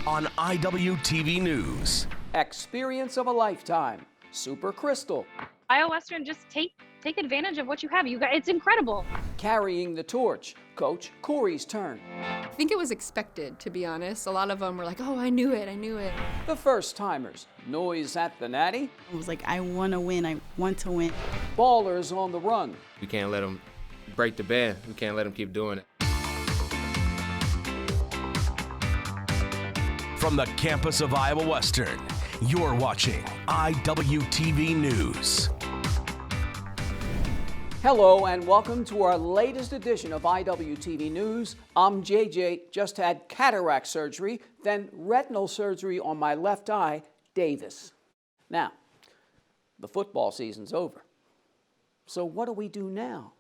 on IWTV News. Experience of a lifetime. Super KRYSTAL. Iowa Western, just take advantage of what you have. You guys, it's incredible. Carrying the torch. Coach Corey's turn. I think it was expected, to be honest. A lot of them were like, oh, I knew it. The first timers. Noise at the Natty. It was like, I want to win. I want to win. Ballers on the run. We can't let them break the band. We can't let them keep doing it. From the campus of Iowa Western, you're watching IWTV News. Hello and welcome to our latest edition of IWTV News. I'm JJ, just had cataract surgery, then retinal surgery on my left eye, Davis. Now, the football season's over. So what do we do now?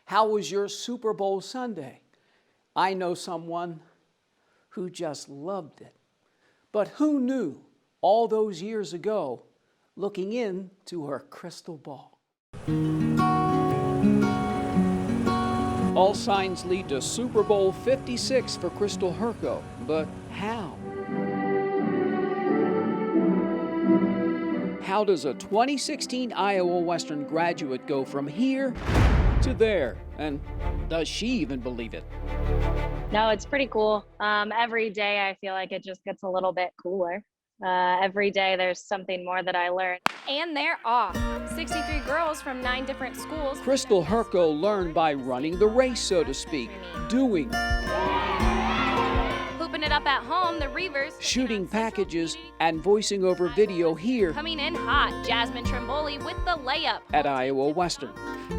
How was your Super Bowl Sunday? I know someone who just loved it. But who knew all those years ago, looking into her crystal ball? All signs lead to Super Bowl 56 for Crystal HIRKO, but how? How does a 2016 Iowa Western graduate go from here to there? And does she even believe it? No, it's pretty cool. Every day I feel like it just gets a little bit cooler. Every day there's something more that I learn. And they're off. 63 girls from 9 different schools. Crystal HIRKO learned by running the race, so to speak, doing, Hooping it up at home, the REIVERs. shooting packages, and voicing over video here Coming in hot, Jasmine Trimboli with the layup. at Iowa Western.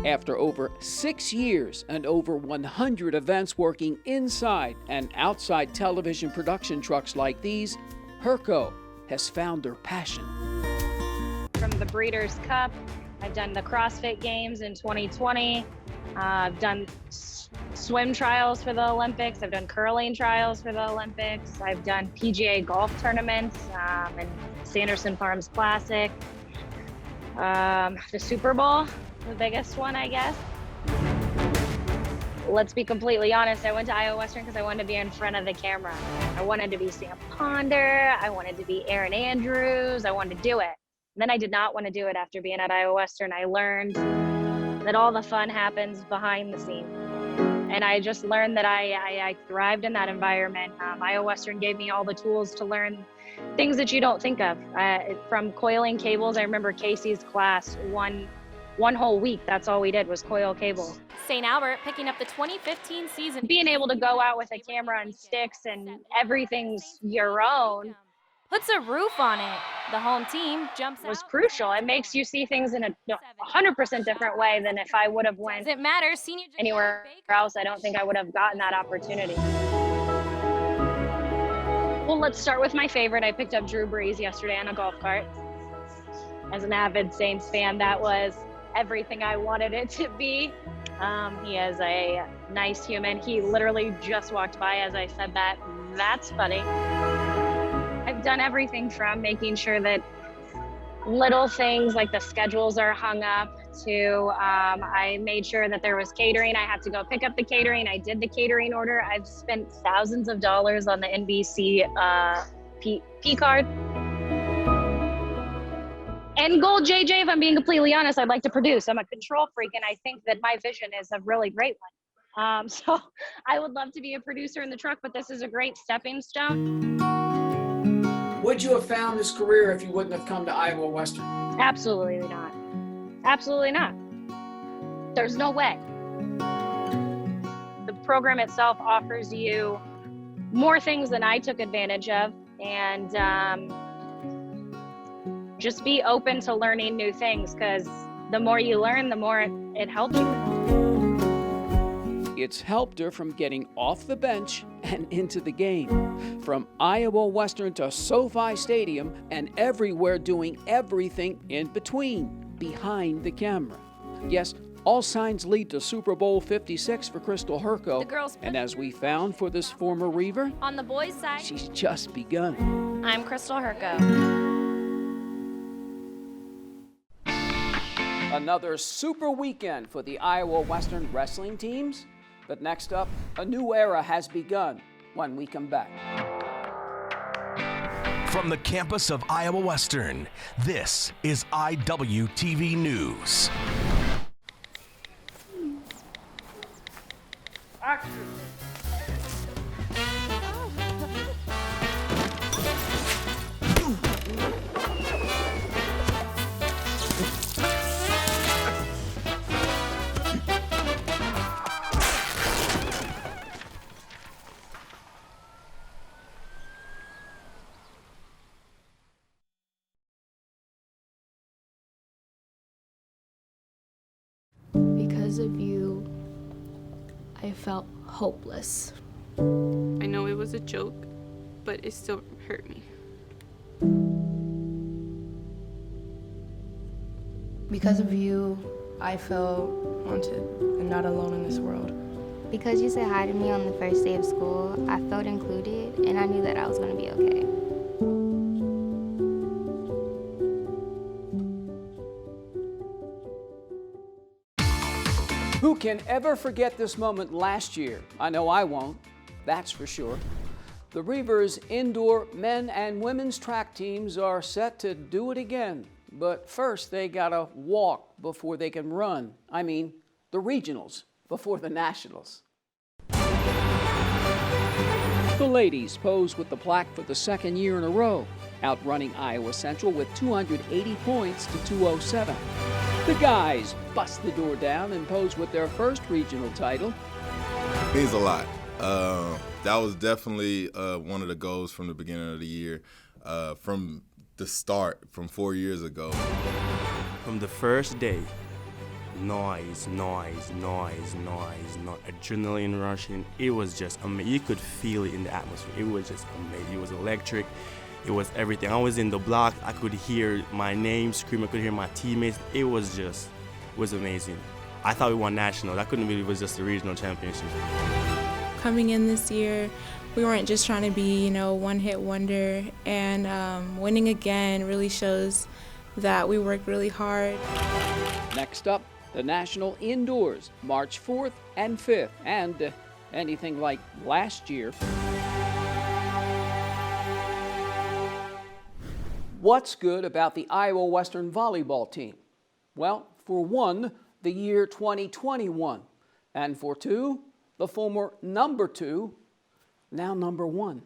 After over 6 years and over 100 events working inside and outside television production trucks like these, HIRKO has found her passion. From the Breeders' Cup, I've done the CrossFit Games in 2020. I've done swim trials for the Olympics. I've done curling trials for the Olympics. I've done PGA golf tournaments and Sanderson Farms Classic. The Super Bowl, the biggest one, I guess. Let's be completely honest, I went to Iowa Western because I wanted to be in front of the camera. I wanted to be Sam Ponder, I wanted to be Erin Andrews, I wanted to do it. And then I did not want to do it after being at Iowa Western. I learned that all the fun happens behind the scenes. And I just learned that I thrived in that environment. Iowa Western gave me all the tools to learn things that you don't think of. From coiling cables, I remember Casey's class, one whole week, that's all we did was coil cables. St. Albert picking up the 2015 season. Being able to go out with a camera and sticks and everything's your own Puts a roof on it. The home team jumps was out. crucial. It makes you see things in a 100% different way than if I would have went Doesn't matter. Senior anywhere else. I don't think I would have gotten that opportunity. Well, let's start with my favorite. I picked up Drew Brees yesterday on a golf cart. As an avid Saints fan, that was everything I wanted it to be. He is a nice human. He literally just walked by as I said that. That's funny. I've done everything from making sure that little things like the schedules are hung up to I made sure that there was catering. I had to go pick up the catering. I did the catering order. I've spent thousands of dollars on the NBC P card. And goal, JJ, if I'm being completely honest, I'd like to produce. I'm a control freak, and I think that my vision is a really great one. So I would love to be a producer in the truck, but this is a great stepping stone. Would you have found this career if you wouldn't have come to Iowa Western? Absolutely not. Absolutely not. There's no way. The program itself offers you more things than I took advantage of, and just be open to learning new things, because the more you learn, the more it helps you. It's helped her from getting off the bench and into the game. From Iowa Western to SoFi Stadium and everywhere, doing everything in between, behind the camera. Yes, all signs lead to Super Bowl 56 for Crystal HIRKO. The girls And as we found for this former REIVER, on the boys' side, she's just begun. I'm Crystal HIRKO. Another super weekend for the Iowa Western wrestling teams. But next up, a new era has begun when we come back. From the campus of Iowa Western, this is IWTV News. Action! Because of you, I felt hopeless. I know it was a joke, but it still hurt me. Because of you, I felt wanted and not alone in this world. Because you said hi to me on the first day of school, I felt included and I knew that I was going to be okay. Who can ever forget this moment last year? I know I won't, that's for sure. The REIVER's indoor men and women's track teams are set to do it again. But first, they gotta walk before they can run. I mean, the regionals before the nationals. The ladies pose with the plaque for the second year in a row, outrunning Iowa Central with 280 points to 207. The guys bust the door down and pose with their first regional title. Means a lot. That was definitely one of the goals from the beginning of the year, from the start, from 4 years ago. From the first day, noise, adrenaline rushing. It was just amazing. You could feel it in the atmosphere. It was just amazing. It was electric. It was everything. I was in the block. I could hear my name scream. I could hear my teammates. It was amazing. I thought we won nationals. I couldn't believe it was just a regional championship. Coming in this year, we weren't just trying to be, one-hit wonder. And winning again really shows that we worked really hard. Next up, the National Indoors, March 4th and 5th. And anything like last year. What's good about the Iowa Western volleyball team? Well, for one, the year 2021. And for two, the former number 2, now number 1.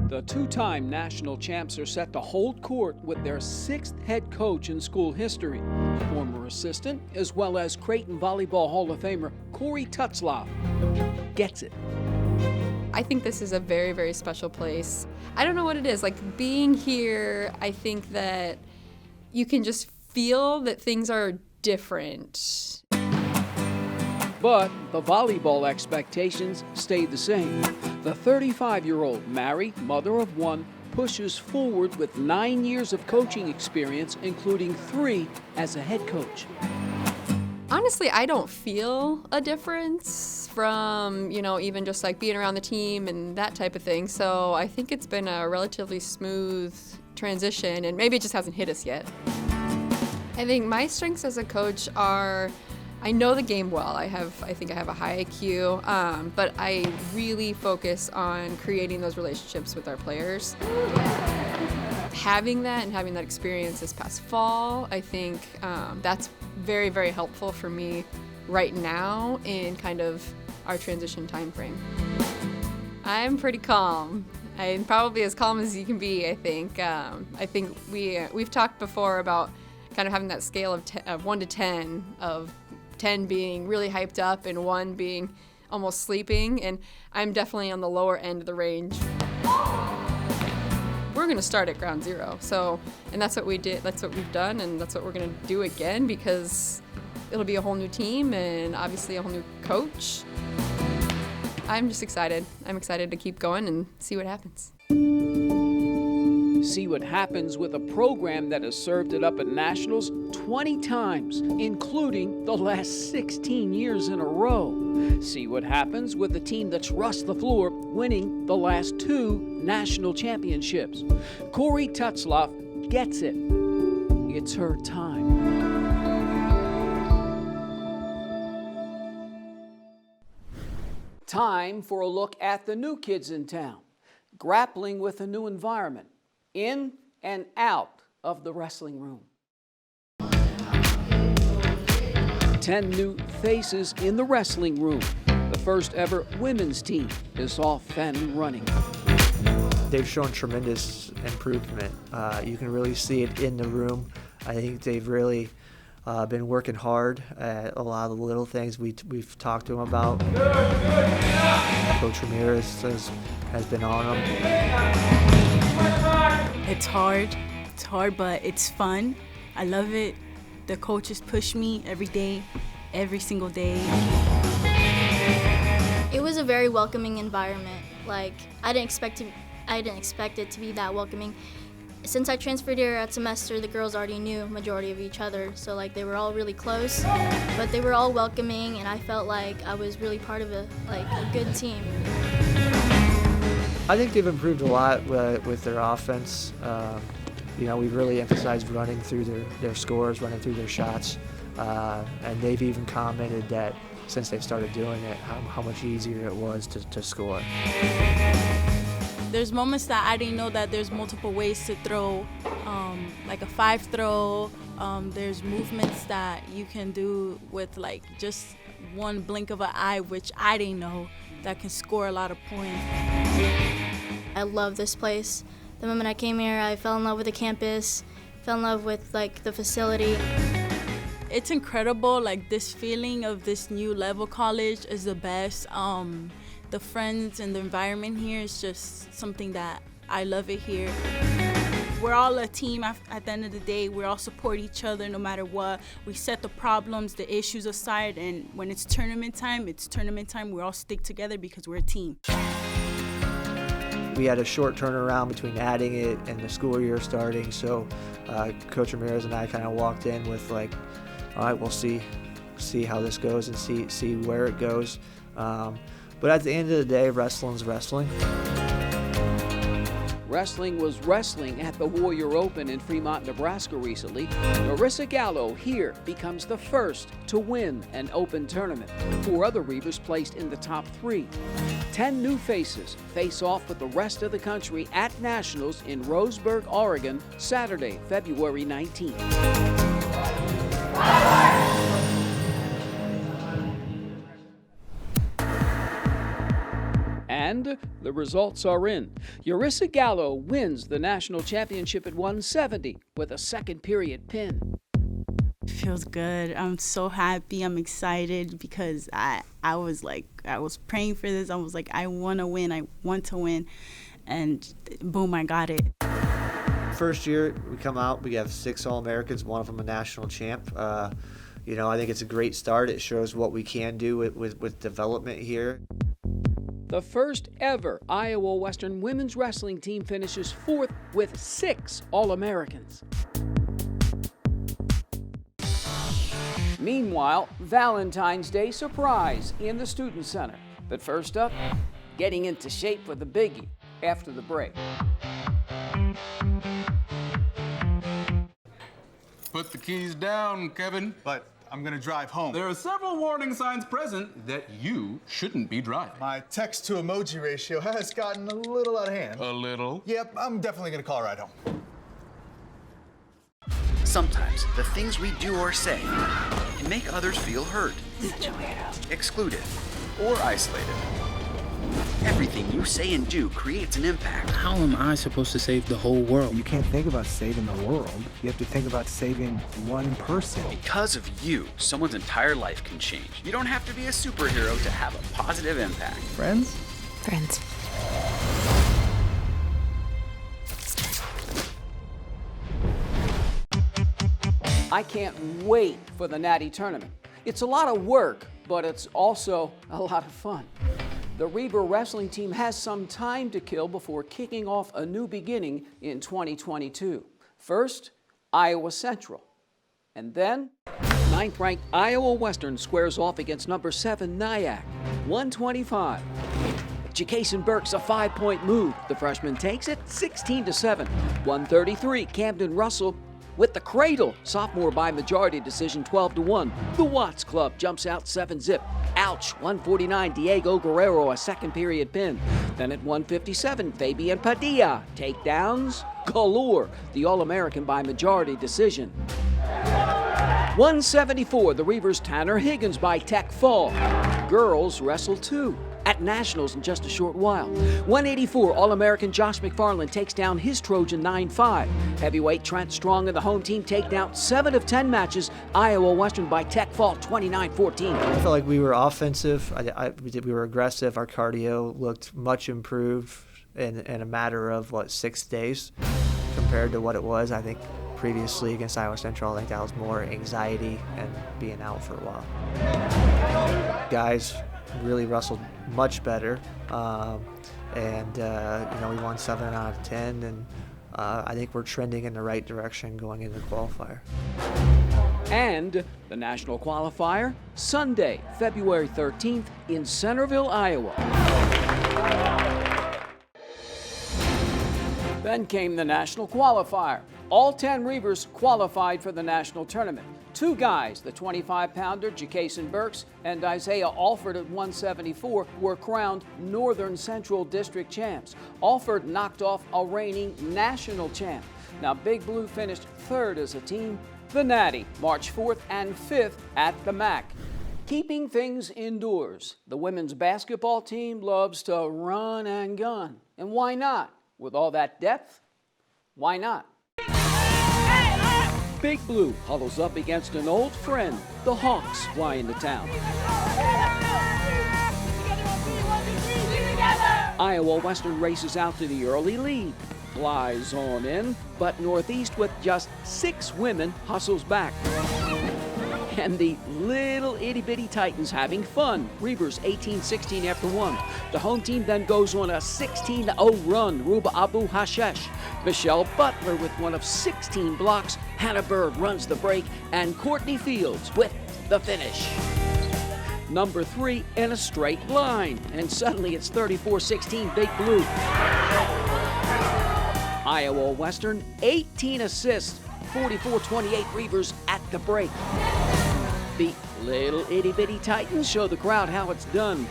The two-time national champs are set to hold court with their 6th head coach in school history, former assistant, as well as Creighton Volleyball Hall of Famer Corey Tutzlaff. Gets it. I think this is a very, very special place. I don't know what it is. Like being here, I think that you can just feel that things are different. But the volleyball expectations stay the same. The 35-year-old married, mother of 1, pushes forward with 9 years of coaching experience, including 3 as a head coach. Honestly, I don't feel a difference from, even just like being around the team and that type of thing. So I think it's been a relatively smooth transition, and maybe it just hasn't hit us yet. I think my strengths as a coach are, I know the game well. I think I have a high IQ, but I really focus on creating those relationships with our players. Having that and having that experience this past fall, I think that's very, very helpful for me right now in kind of our transition time frame. I'm pretty calm. I'm probably as calm as you can be, I think. I think we've talked before about kind of having that scale of 1 to 10, of 10 being really hyped up and 1 being almost sleeping, and I'm definitely on the lower end of the range. We're going to start at ground zero, and that's what we did, that's what we've done, and that's what we're going to do again, because it'll be a whole new team and obviously a whole new coach. I'm just excited. I'm excited to keep going and see what happens. See what happens with a program that has served it up at nationals 20 times, including the last 16 years in a row. See what happens with a team that's rushed the floor, winning the last 2 national championships. Corey Tutzlaff gets it. It's her time. Time for a look at the new kids in town. grappling with a new environment, in and out of the wrestling room. 10 new faces in the wrestling room. The first ever women's team is off and running. They've shown tremendous improvement. You can really see it in the room. I think they've really been working hard at a lot of the little things we've talked to them about. Coach Ramirez has been on them. It's hard, but it's fun. I love it. The coaches push me every day, every single day. It was a very welcoming environment. Like, I didn't expect it to be that welcoming. Since I transferred here at semester, the girls already knew majority of each other, so like they were all really close, but they were all welcoming, and I felt like I was really part of a good team. I think they've improved a lot with their offense. We really emphasized running through their scores, running through their shots, and they've even commented that since they've started doing it, how much easier it was to score. There's moments that I didn't know that there's multiple ways to throw, like a 5 throw. There's movements that you can do with like just one blink of an eye, which I didn't know, that can score a lot of points. I love this place. The moment I came here, I fell in love with the campus, fell in love with like the facility. It's incredible, like this feeling of this new level college is the best. The friends and the environment here is just something that I love it here. We're all a team at the end of the day. We all support each other no matter what. We set the problems, the issues aside, and when it's tournament time, it's tournament time. We all stick together because we're a team. We had a short turnaround between adding it and the school year starting, so Coach Ramirez and I kind of walked in with like, all right, we'll see how this goes and see where it goes. But at the end of the day, wrestling's wrestling. Wrestling was wrestling at the Warrior Open in Fremont, Nebraska recently. YARISSA GALLO here becomes the first to win an open tournament. 4 other Reivers placed in the top 3. 10 new faces face off with the rest of the country at Nationals in Roseburg, Oregon, Saturday, February 19th. And the results are in. YARISSA GALLO wins the national championship at 170 with a second period pin. Feels good. I'm so happy. I'm excited because I was praying for this. I was like, I want to win. I want to win. And boom, I got it. First year we come out, we have 6 All-Americans, one of them a national champ. I think it's a great start. It shows what we can do with development here. The first ever Iowa Western women's wrestling team finishes 4th with 6 All-Americans. Meanwhile, Valentine's Day surprise in the Student Center. But first up, getting into shape for the biggie after the break. Put the keys down, Kevin. But I'm gonna drive home. There are several warning signs present that you shouldn't be driving. My text to emoji ratio has gotten a little out of hand. A little? Yep, I'm definitely gonna call a ride home. Sometimes the things we do or say can make others feel hurt, excluded, or isolated. Everything you say and do creates an impact. How am I supposed to save the whole world? You can't think about saving the world. You have to think about saving one person. Because of you, someone's entire life can change. You don't have to be a superhero to have a positive impact. Friends? Friends. I can't wait for the Natty tournament. It's a lot of work, but it's also a lot of fun. The REIVER wrestling team has some time to kill before kicking off a new beginning in 2022. First, Iowa Central. And then, 9th-ranked Iowa Western squares off against number 7 NIACC, 125. Jakason Burke's a 5-point move. The freshman takes it 16-7. 133, Camden Russell with the cradle. Sophomore by majority decision 12-1. The Watts Club jumps out 7-zip. Ouch, 149, Diego Guerrero, a second period pin. Then at 157, Fabian Padilla. Takedowns galore. The All-American by majority decision. 174, the Reivers' Tanner Higgins by tech fall. Girls wrestle too at Nationals in just a short while. 184, All-American Josh McFarland takes down his Trojan 9-5. Heavyweight Trent Strong and the home team take down 7 of 10 matches. Iowa Western by tech fall 29-14. I felt like we were offensive. We were aggressive. Our cardio looked much improved in a matter of, 6 days compared to what it was, I think, previously against Iowa Central. I think that was more anxiety and being out for a while. Guys really wrestled much better, and we won 7 out of 10, and I think we're trending in the right direction going into the qualifier. And the national qualifier, Sunday, February 13th in Centerville, Iowa. Then came the national qualifier. All 10 Reivers qualified for the national tournament. 2 guys, the 25-pounder Jakason Burks and Isaiah Alford at 174, were crowned Northern Central District champs. Alford knocked off a reigning national champ. Now Big Blue finished 3rd as a team. The Natty March 4th and 5th at the MIACC. Keeping things indoors, the women's basketball team loves to run and gun. And why not? With all that depth, why not? Big Blue huddles up against an old friend. The Hawks fly into town. Iowa Western races out to the early lead. Flies on in, but Northeast with just 6 women hustles back. And the little itty-bitty Titans having fun. Reivers 18-16 after 1. The home team then goes on a 16-0 run. Ruba Abu Hashesh. Michelle Butler with one of 16 blocks. Hannah Berg runs the break. And Courtney Fields with the finish. Number 3 in a straight line. And suddenly it's 34-16 Big Blue. Iowa Western, 18 assists. 44-28 Reivers at the break. The little itty-bitty Titans show the crowd how it's done.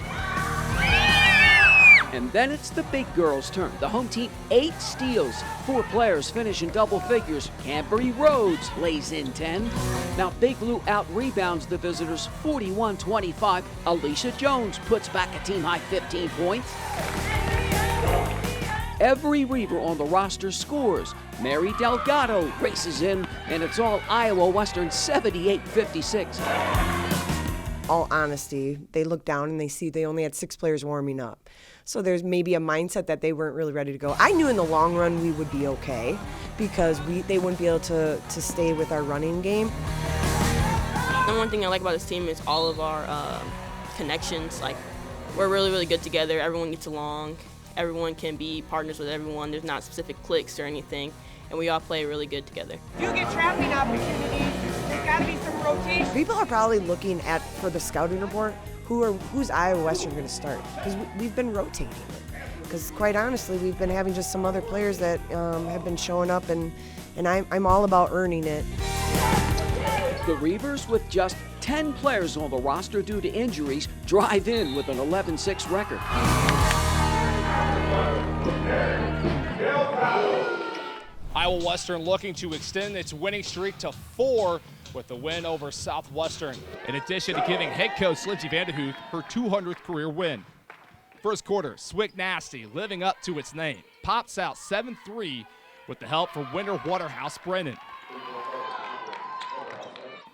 And then it's the big girls' turn. The home team, 8 steals. 4 players finish in double figures. Canterbury Rhodes lays in 10. Now Big Blue out-rebounds the visitors 41-25. Alicia Jones puts back a team-high 15 points. Every Reaver on the roster scores. Mary Delgado races in, and it's all Iowa Western 78-56. All honesty, they look down and they see they only had 6 players warming up. So there's maybe a mindset that they weren't really ready to go. I knew in the long run we would be okay because they wouldn't be able to stay with our running game. The one thing I like about this team is all of our connections. Like, we're really, really good together. Everyone gets along. Everyone can be partners with everyone. There's not specific cliques or anything, and we all play really good together. If you get traveling opportunities, there's got to be some rotation. People are probably looking for the scouting report. Who's Iowa Western going to start? Because we've been rotating. Because quite honestly, we've been having just some other players that have been showing up, and I'm all about earning it. The Reivers, with just 10 players on the roster due to injuries, drive in with an 11-6 record. Iowa Western looking to extend its winning streak to 4 with the win over Southwestern, in addition to giving head coach Lindsey Vanderhoof her 200th career win. First quarter, Swick Nasty living up to its name. Pops out 7-3 with the help from Winter Waterhouse Brennan.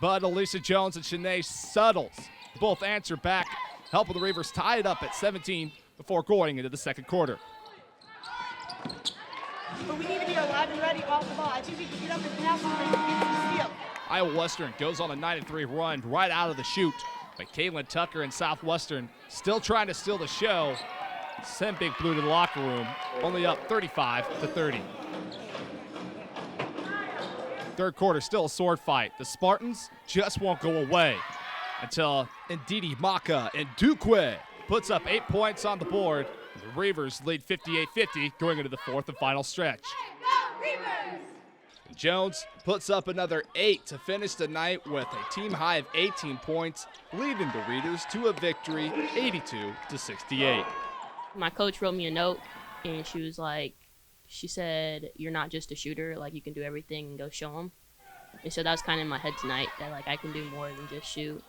But Alicia Jones and Shanae Suttles both answer back, helping the Reivers tie it up at 17 before going into the second quarter. But we need to be alive and ready off the ball. I think we can get up and pass and get some steal. Iowa Western goes on a 9-3 run right out of the chute, but Caitlin Tucker and Southwestern still trying to steal the show. Send Big Blue to the locker room, only up 35-30. Third quarter, still a sword fight. The Spartans just won't go away until Ndidi Maka and Duque puts up 8 points on the board. The Reivers lead 58-50 going into the fourth and final stretch. Jones puts up another 8 to finish the night with a team high of 18 points, leading the Reivers to a victory 82-68. My coach wrote me a note, and she said, "You're not just a shooter. Like, you can do everything, and go show them." And so that was kind of in my head tonight, that like I can do more than just shoot.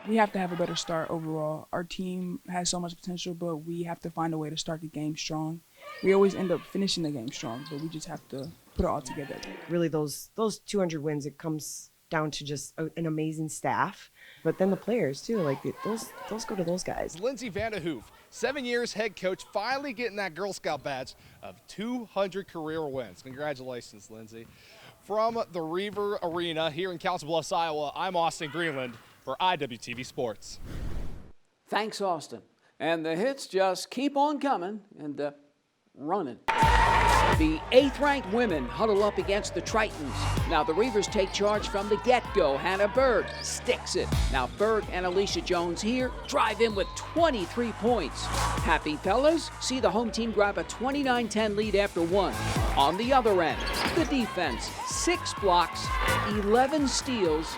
We have to have a better start overall. Our team has so much potential, but we have to find a way to start the game strong. We always end up finishing the game strong, but we just have to put it all together. Really, those 200 wins, it comes down to just an amazing staff, but then the players too. Like those go to those guys. Lindsay Vandehoof, 7 years head coach, finally getting that Girl Scout badge of 200 career wins. Congratulations, Lindsay. From the REIVER Arena here in Council Bluffs, Iowa, I'm Austin Greenland for IWTV Sports. Thanks, Austin. And the hits just keep on coming and running. The 8th-ranked women huddle up against the Tritons. Now the Reivers take charge from the get-go. Hannah Berg sticks it. Now Berg and Alicia Jones here drive in with 23 points. Happy fellas see the home team grab a 29-10 lead after 1. On the other end, the defense, 6 blocks, 11 steals,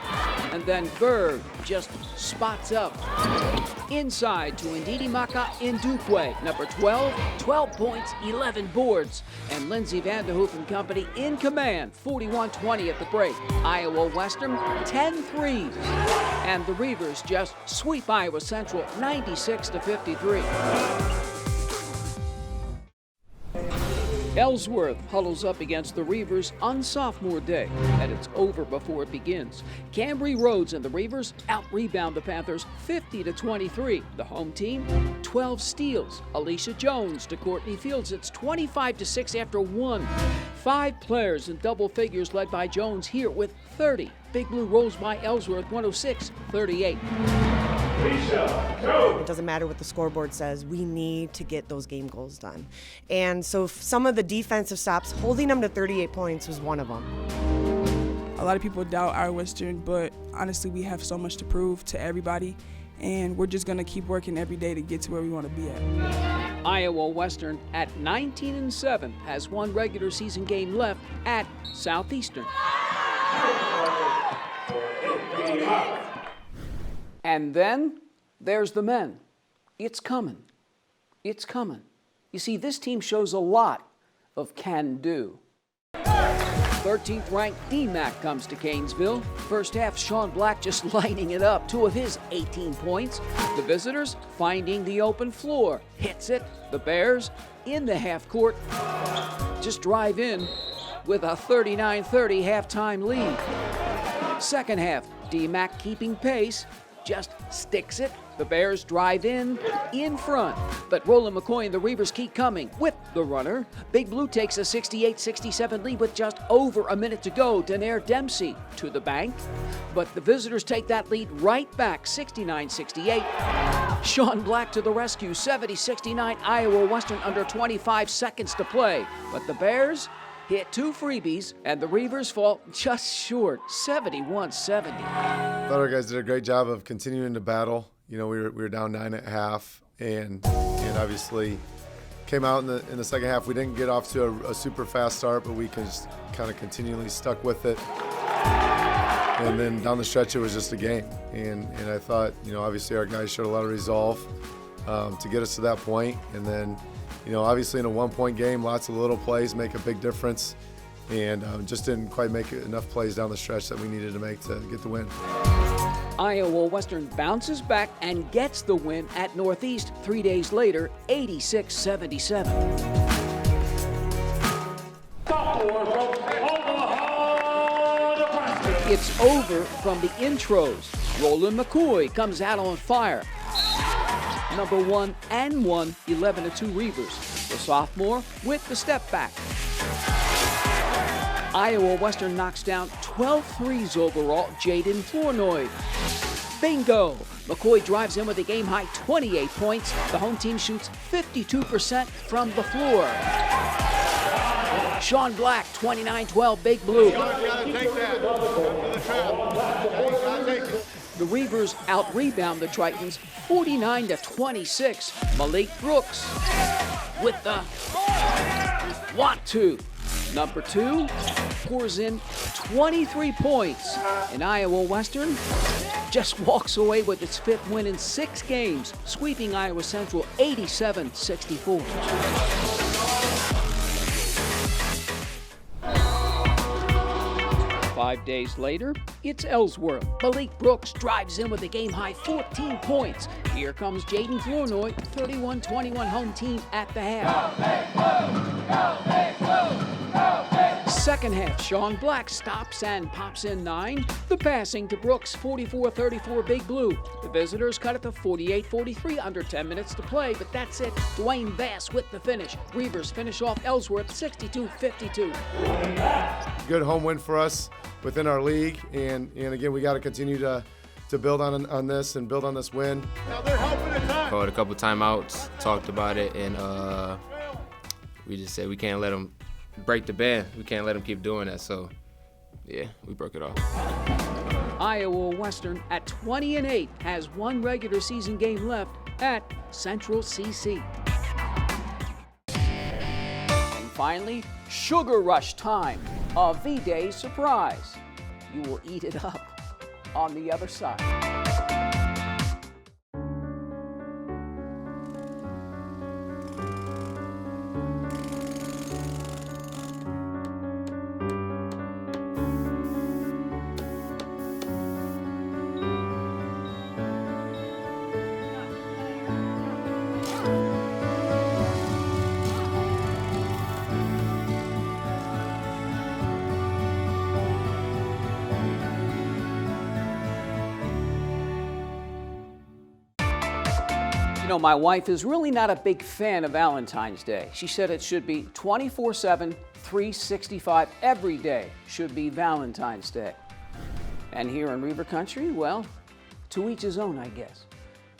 and then Berg just spots up. Inside to Ndidi Maka Ndukwe, number 12, 12 points, 11 boards. And Lindsay Vandehoof and company in command, 41-20 at the break. Iowa Western, 10 threes. And the Reivers just sweep Iowa Central, 96-53. Ellsworth huddles up against the Reivers on sophomore day, and it's over before it begins. Cambry Rhodes and the Reivers out-rebound the Panthers 50-23. The home team, 12 steals. Alicia Jones to Courtney Fields. It's 25-6 after 1. 5 players in double figures led by Jones here with 30. Big Blue rolls by Ellsworth, 106-38. It doesn't matter what the scoreboard says. We need to get those game goals done. And so some of the defensive stops, holding them to 38 points was one of them. A lot of people doubt our Western, but honestly, we have so much to prove to everybody, and we're just going to keep working every day to get to where we want to be at. Iowa Western at 19-7 has one regular season game left at Southeastern. And then there's the men. It's coming. It's coming. You see, this team shows a lot of can-do. 13th ranked NIACC comes to Canesville. First half, Sean Black just lighting it up. 2 of his 18 points. The visitors finding the open floor. Hits it. The Bears in the half court just drive in with a 39-30 halftime lead. Second half, DMACC keeping pace. Just sticks it. The Bears drive in front. But Roland McCoy and the Reivers keep coming with the runner. Big Blue takes a 68-67 lead with just over a minute to go. Denaire Dempsey to the bank. But the visitors take that lead right back, 69-68. Sean Black to the rescue, 70-69. Iowa Western under 25 seconds to play. But the Bears hit 2 freebies, and the Reivers fall just short, 71-70. I thought our guys did a great job of continuing to battle. You know, we were down 9 at half, and obviously came out in the second half. We didn't get off to a super fast start, but we just kind of continually stuck with it. And then down the stretch, it was just a game. And I thought, you know, obviously our guys showed a lot of resolve to get us to that point. And then, you know, obviously in a 1-point game, lots of little plays make a big difference, and just didn't quite make enough plays down the stretch that we needed to make to get the win. Iowa Western bounces back and gets the win at Northeast 3 days later, 86-77. It's over from the intros. Roland McCoy comes out on fire. Number 1 and 1, 11-2 Reivers. The sophomore with the step back. Iowa Western knocks down 12 threes overall. Jaden Flournoy. Bingo! McCoy drives in with a game-high 28 points. The home team shoots 52% from the floor. Sean Black, 29-12, Big Blue. The Reivers out-rebound the Tritons 49-26. Malik Brooks with the want to. Number 2 pours in 23 points. And Iowa Western just walks away with its 5th win in 6 games, sweeping Iowa Central 87-64. 5 days later, it's Ellsworth. Malik Brooks drives in with a game-high 14 points. Here comes Jaden Flournoy, 31-21 home team at the half. Second half, Sean Black stops and pops in 9. The passing to Brooks, 44-34 Big Blue. The visitors cut it to 48-43, under 10 minutes to play, but that's it. Dwayne Bass with the finish. Reivers finish off Ellsworth 62-52. Good home win for us within our league, and again, we got to continue to build on this and build on this win. Now they're helping the time. Called a couple timeouts, talked about it, and we just said we can't let them break the band. We can't let them keep doing that. So, yeah, we broke it off. Iowa Western at 20-8 has 1 regular season game left at Central CC. And finally, Sugar Rush time, a V-Day surprise. You will eat it up on the other side. You know, my wife is really not a big fan of Valentine's Day. She said it should be 24/7, 365, every day should be Valentine's Day. And here in REIVER country, well, to each his own, I guess.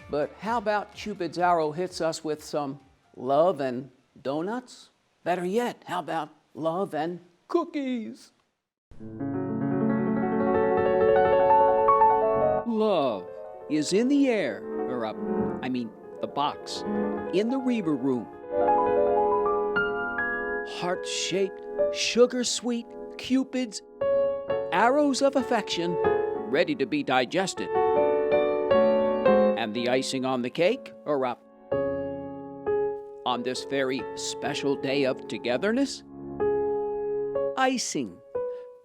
But how about Cupid's arrow hits us with some love and donuts? Better yet, how about love and cookies? Love is in the air, or the box, in the REIVER room. Heart-shaped, sugar-sweet Cupid's arrows of affection ready to be digested. And the icing on the cake, or on this very special day of togetherness, icing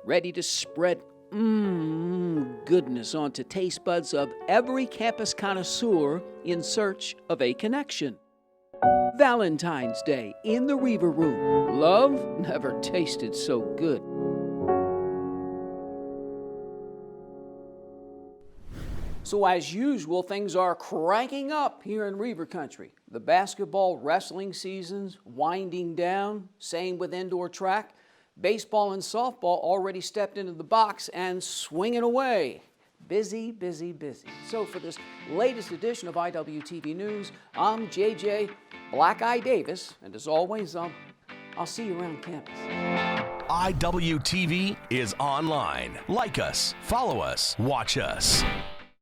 ready to spread goodness onto taste buds of every campus connoisseur in search of a connection. Valentine's Day in the REIVER room. Love never tasted so good. So as usual, things are cranking up here in REIVER country. The basketball wrestling season's winding down, same with indoor track. Baseball and softball already stepped into the box and swinging away. Busy, busy, busy. So for this latest edition of IWTV News, I'm JJ Black Eye Davis, and as always, I'll see you around campus. IWTV is online. Like us, follow us, watch us.